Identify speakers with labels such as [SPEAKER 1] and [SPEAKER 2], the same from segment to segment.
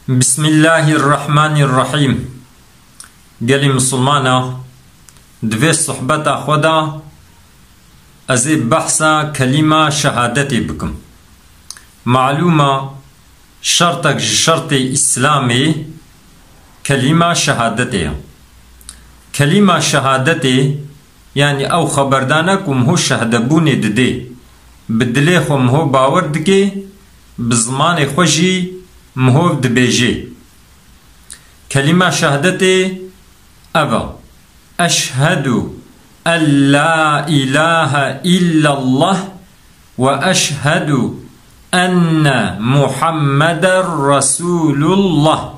[SPEAKER 1] بسم الله الرحمن الرحيم. قالي مسلمانا دوی صحبتا خدا ازي بحثا كلمة شهادتي بكم. معلومة شرطك شرط إسلامي كلمة شهادتي. كلمة شهادتي يعني او خبردانكم هو شهدبوني ددي بدليخم هو باور دكي بزمان خوشي مهو دبيجي. كلمة شهادتي أبا أشهد أن لا إله إلا الله وأشهد أن محمد رسول الله.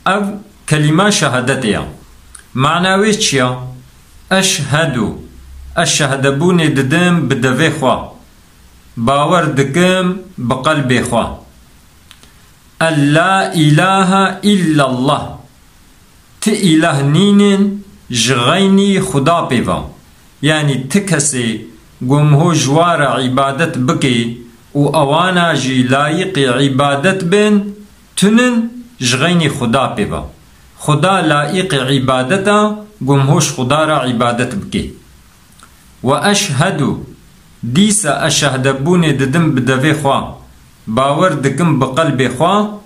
[SPEAKER 1] أو كلمة شهادتي معنى ويتشيا أشهد الشهد بوني ددم بدفي خوا باور دكم بقلبي خوا أن لا إله إلا الله تإله نين جغيني خدا بيفا يعني تكسي قم هو جوار عبادت بكي وأوانا جي لايق عبادت بن تنن جغيني خدا بيفا خدا لايق عبادتا قم هوش خدا را عبادت بكي. وأشهد ديسا أشهد بوني ددم بدفي خوا باور دكم بقلبي خوا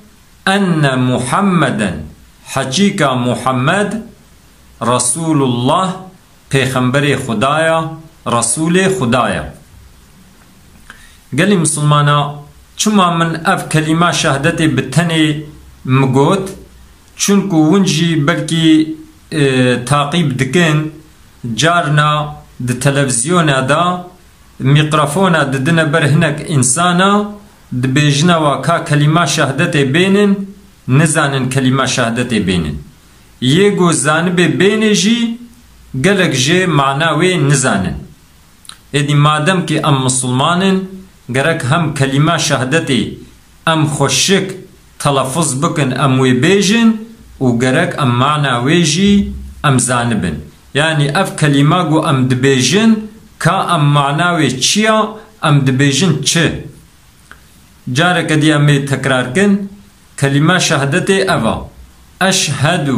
[SPEAKER 1] أن محمدا حقيقة محمد رسول الله پیغمبر خدايا رسول خدايا. قالي مسلمانا چما من اف كلمة شهادتي بتني مقوت چونكو ونجي بلكي تعقيب دكن جارنا د تلفزيون دا ميقرافون ددنا برهنك إنسانا دبيجنا وكا كلمة شهادتي بينن نزانن كلمة شهادتي بينن ييغو زانبي بينجي قالك جي معناوي نزانن. إذن مادم كي أم مسلمانن قرك هم كلمة شهادتي أم خوشك تلفظ بكن أم ويبيجن وقرك أم معناوي جي أم زانبن يعني أف كلمة قو أم دبيجن كا أم معناوي چيا أم دبيجن چه. جارك دي أمي تكرار كن كلمة شهادتي أفا أشهد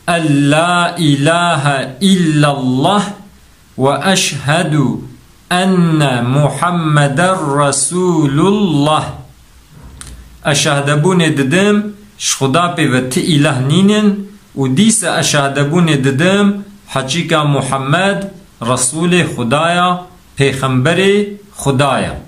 [SPEAKER 1] أن لا إله إلا الله وأشهد أن محمد رسول الله. أشهد بوني ددم شخدا بيوت إله نينن وديس أشهد بوني ددم حقيقة محمد رسول خدايا پیغمبر خدايا.